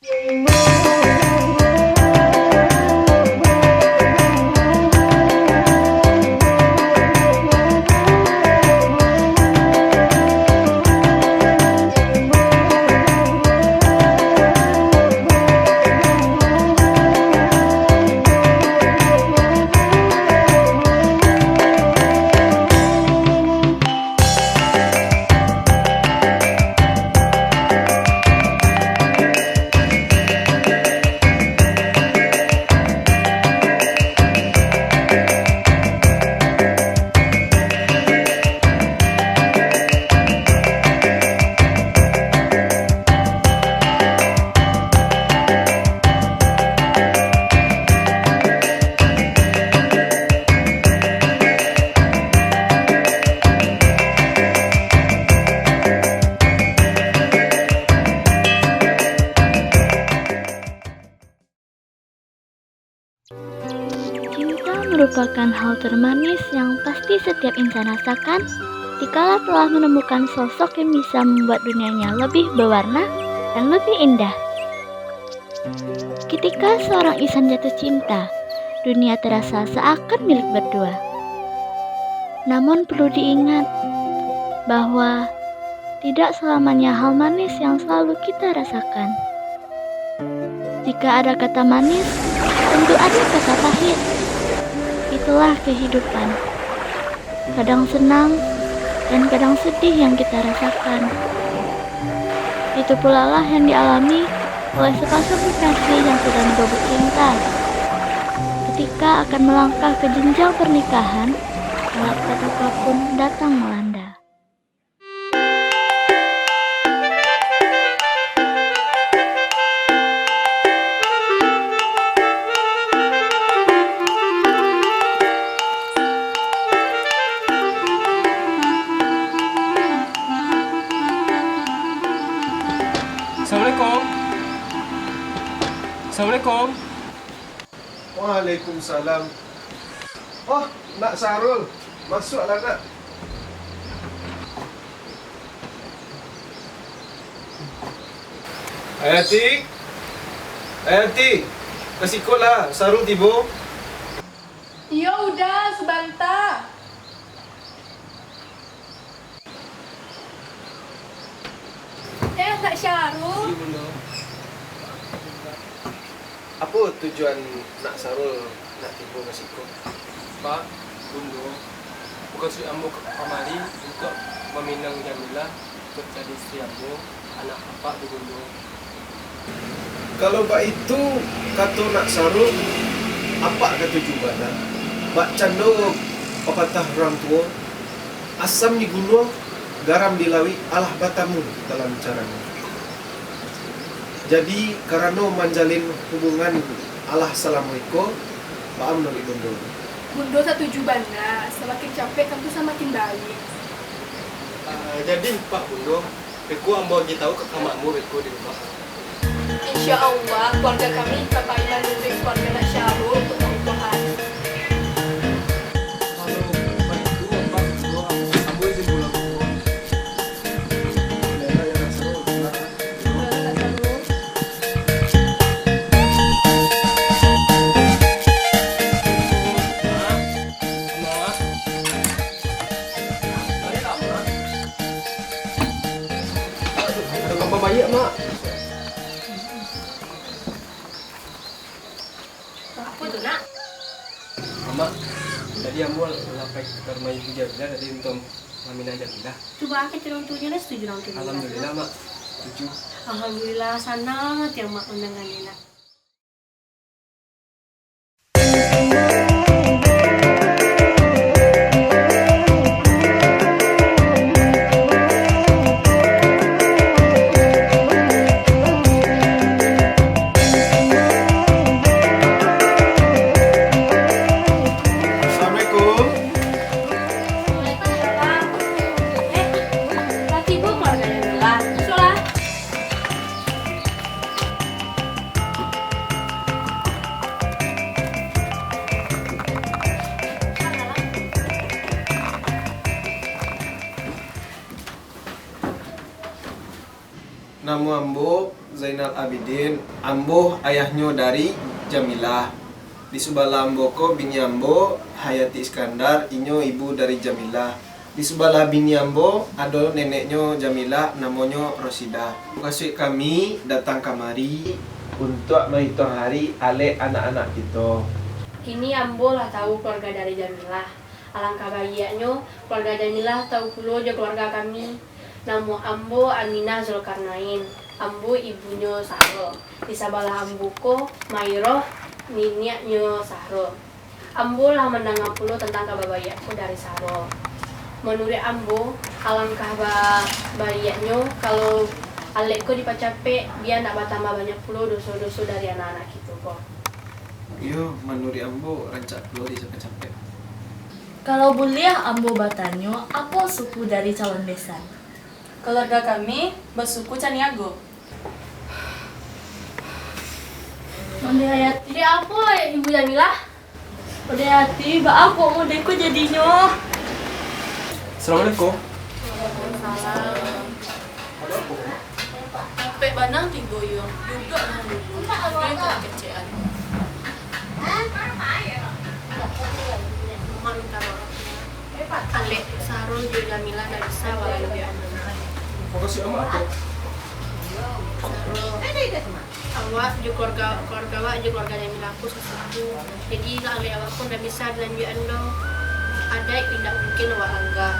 Cinta merupakan hal termanis yang pasti setiap insan rasakan dikala telah menemukan sosok yang bisa membuat dunianya lebih berwarna dan lebih indah. Ketika seorang insan jatuh cinta, dunia terasa seakan milik berdua. Namun perlu diingat bahwa tidak selamanya hal manis yang selalu kita rasakan. Jika ada kata manis, tentu ada kata pahit. Itulah kehidupan. Kadang senang dan kadang sedih yang kita rasakan. Itu pula lah yang dialami oleh sepasang kekasih yang sedang berebut cinta. Ketika akan melangkah ke jenjang pernikahan, malapetaka pun datang melanda. Assalamualaikum. Assalamualaikum. Waalaikumsalam. Oh, Nak Sarul. Masuklah, Nak. Ayati. Ayati. Kasih kot lah. Sarul tiba. Ya udah, sebentar. Kak Syarul. Apa tujuan Nak Sarul nak tiba kasih kot? Pak, Bunda, bukan si ambo ke kamari untuk meminang Jamilah untuk jadi istri ambo, anak bapak di Bunda. Kalau bak itu kata Nak Sarul, apa kata tujuannya? Bak cando pepatah orang tua, asam di gunung, garam di lawi, alah batamu dalam caranya. Jadi karena menjalin hubungan alah assalamualaikum, paham nol ibu Bunda. Bunda setuju banget. Semakin capek kamu semakin baik. Jadi Pak Bunda, beku ambo lagi tahu ke kamakmu beku di rumah. Insya Allah keluarga kami Bapak Iman Nuri keluarga Nak Syarul untuk Tuhan. Baik mak. Apa tuh Nak? Mak, tadi ambo lapai ke rumah ibu Jamilah tadi untuk meminang Jamilah. Coba aku cerong tujuh lah setuju orang tua. Alhamdulillah mak, setuju. Alhamdulillah sangat ya mak undangannya Nak. Namu ambo Zainal Abidin, ambo ayahnya dari Jamilah. Di sebelah ambo ko bini ambo Hayati Iskandar, inyo ibu dari Jamilah. Di sebelah bini ambo ada neneknya Jamilah, namanya Rosida. Kasih kami datang kemari untuk menghitung hari ale anak-anak kita. Kini ambo lah tahu keluarga dari Jamilah. Alangkah bahagianya keluarga Jamilah tahu pula je keluarga kami. Nama ambo Aminah Zulkarnain. Ambo ibunya Sahro. Di sebelah ambo ko Mairoh, niniaknya Sahro. Ambo lah mendengar pula tentang kabar bayiku dari Sahro. Menurut ambo, alangkah bayinya kalau alekku dipacapek, dia nak bertambah banyak pula dosa-dosa dari anak-anak kita kok. Yo, menurut ambo rancak pula di capek-capek. Kalau boleh ambo bertanya, apa suku dari calon besan? Keluarga kami bersuku Caniago. Mandi Hayati, jadi apa ibu Jamilah? Udah hati, mbak aku mau deko jadinya. Assalamualaikum. Sampai banang tiga yo, juga lah dulu. Gue tak kecean. Alek Sahro juga Jamilah dari Sawal lebih Makasih amat. awak juga keluarga awak juga keluarga Jamilah aku sesuatu. Jadi nak alek awak pun dah bisa lanjutan do. Ada yang tidak mungkin awak anggap.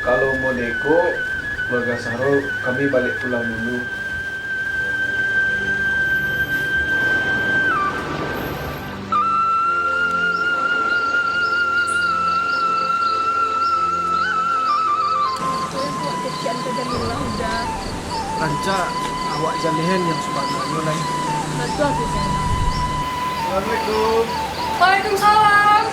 Kalau mau deko, keluarga Sahro kami balik pulang dulu. Ranca awak jalihan yang sebenarnya lain. Betul aku sana. Assalamualaikum. Waalaikumsalam.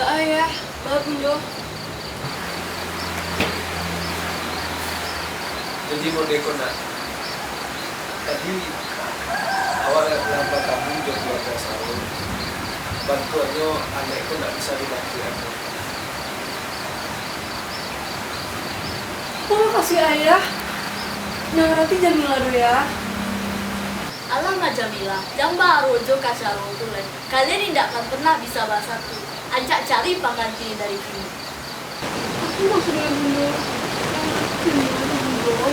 Ayah, bapak punya. Jadi mau deko nak. Tadi awal lambat kamu jadi keluarga Sahro. Bantuannya anakku nak bisa dibantu aku. Terima kasih ayah. Nah, nanti Jamilah dulu ya. Alang Jamilah, yang baru jo kasaro tu lain. Kalian tidak akan pernah bisa bahasa tu. Ancak cari pengganti dari sini. Aku mau sudah dulu. Jamilah dulu.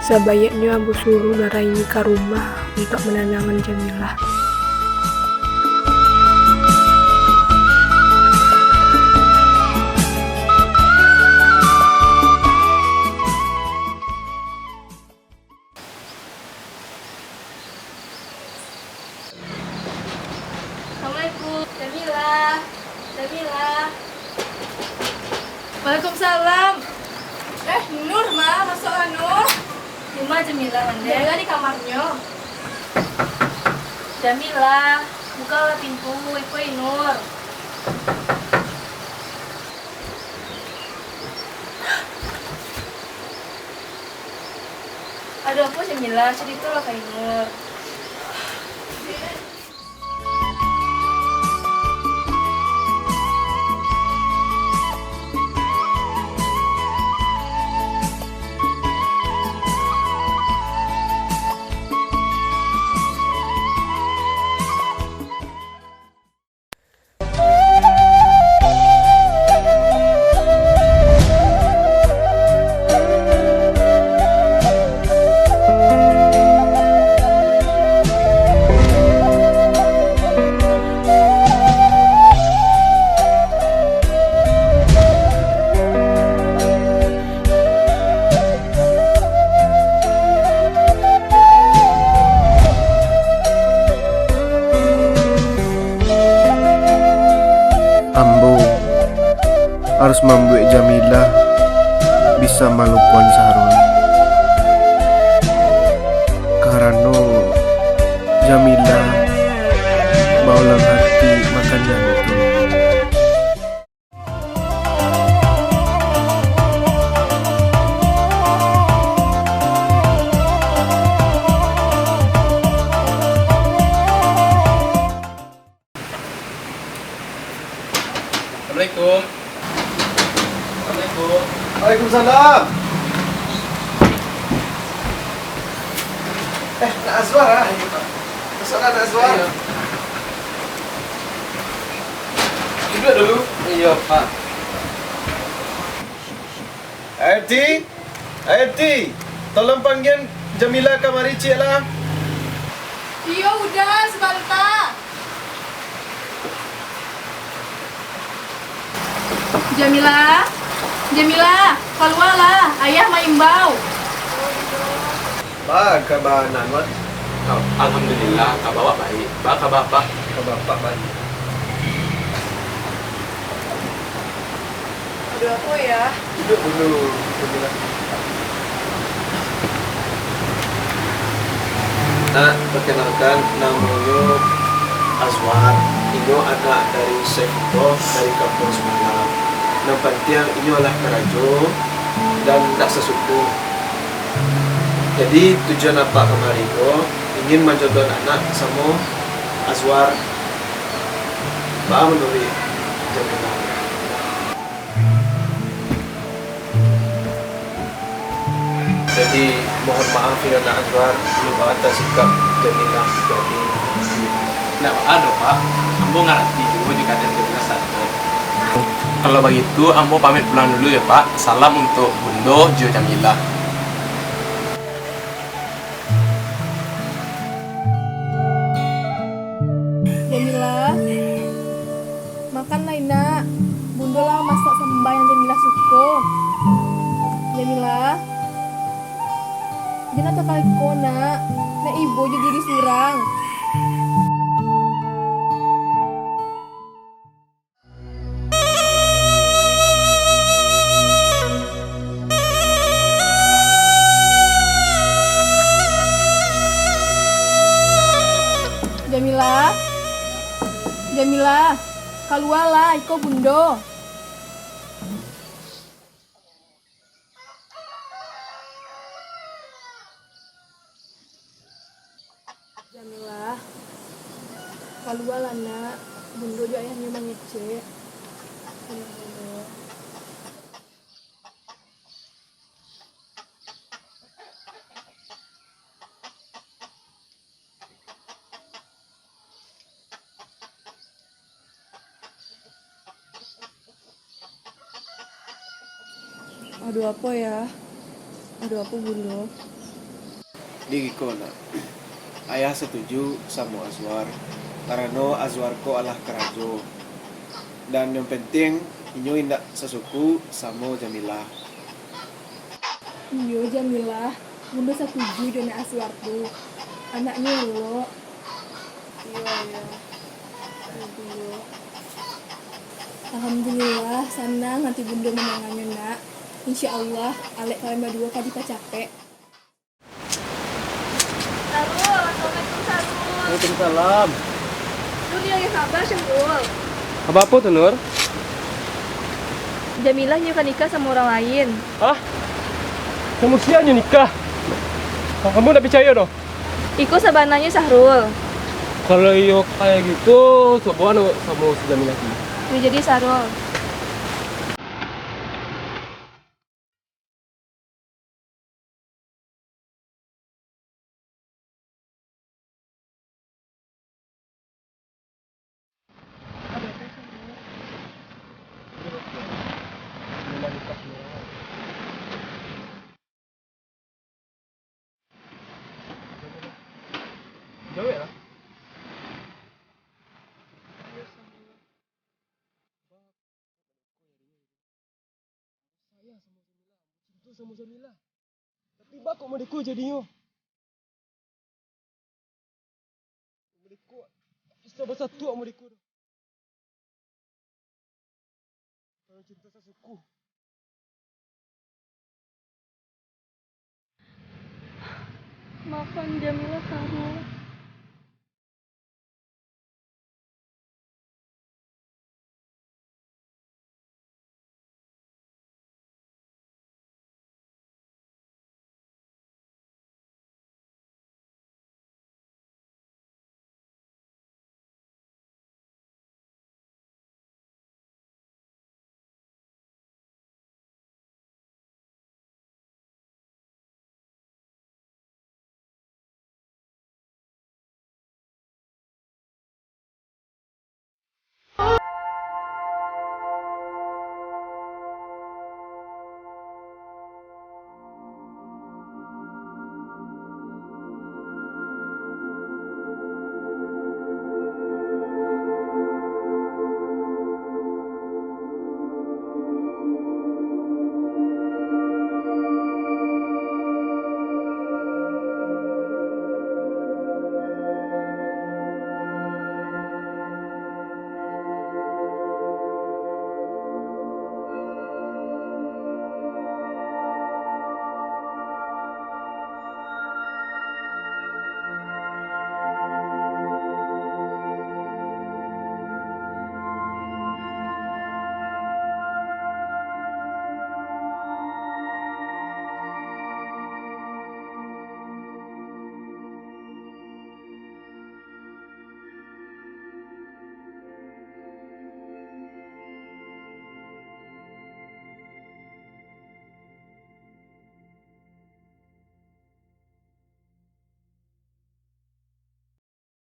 Sebaiknya Abu suruh Naraini ke rumah untuk menenangkan Jamilah. Assalamualaikum, Jamilah. Jamilah. Waalaikumsalam. Nur, Ma, masuklah Nur. Cuma Jamilah mandek. Jamilah di kamarnya. Jamilah, bukalah pintu, Ibu Nur. Aduh, aku Jamilah, cerita lah Kak Nur. Ambo harus membuat Jamilah bisa melupakan Sarul. Karena Jamilah baulang hati makan jantung. Assalamualaikum. Assalamualaikum. Waalaikumsalam. Nak Azwar ah. Masuk Nak Azwar. Duduk dulu. Iya, Pak. Ayati, tolong panggil Jamilah kamari cik lah. Iya udah, sebentar. Jamilah, keluarlah, ayah mau imbau. Ba kabar Nanwat, Alhamdulillah, kabar baik. Kabar Bapak. kabar Pak baik. Aduh, apa ya? Duduk dulu Jamilah. Nak, perkenalkan namanya Azwar. Ini anak dari Sefito dari kampung Semalam. Yang penting ini adalah kerajo dan tak sesuku. Jadi tujuan apa kemari itu ingin menjodoh anak sama Azwar. Ba menurut Jamilah. Jadi mohon maaf ya Nak Azwar belum atas sikap Jamilah jadi. Nah, ada Pak. Ambo ngerti juga jika ada Jamilah satu. Kalau begitu, Ambo pamit pulang dulu ya Pak. Salam untuk Bundo Jo Jamilah. Jamilah, makanlah Ina. Bunda lah masak sambal yang Jamilah suka. Jamilah, jangan tak kau nak. Nak ibu je diri surang. Jamilah, keluarlah, iko Bundo. Jamilah, keluarlah nak, Bundo juga ayahnya mengecek. Bundo. Aduh apa ya? Aduh apa Bundo? Di Kona, ayah setuju sama Azwar karena Azwar ko alah kerajo dan yang penting inyo indak sesuku sama Jamilah. Iya Jamilah, Bunda setuju dengan Azwar tuh. Anaknya lo. Iya. Alhamdulillah, senang nanti Bunda menangannya nak. Insya Allah, Alek kalian berdua kali capek. Sarul, assalamualaikum Sarul. Waalaikumsalam. Nur yang kabar Syamul. Apa tuh Nur? Jamilah nyuka nikah sama orang lain. Ah? Kamu sianya nikah? Kamu udah percaya dong? Iku sebenarnya Sahrul. Kalau iyo kayak gitu, coba sama Jamila lagi. Ini jadi Sahrul. Jauh ya? Sama Jamila. Tapi bak kok mereka jadinya. Mereka bisa bersatu sama mereka. Kalau cinta saya suku. Maafkan Jamila Sahrul.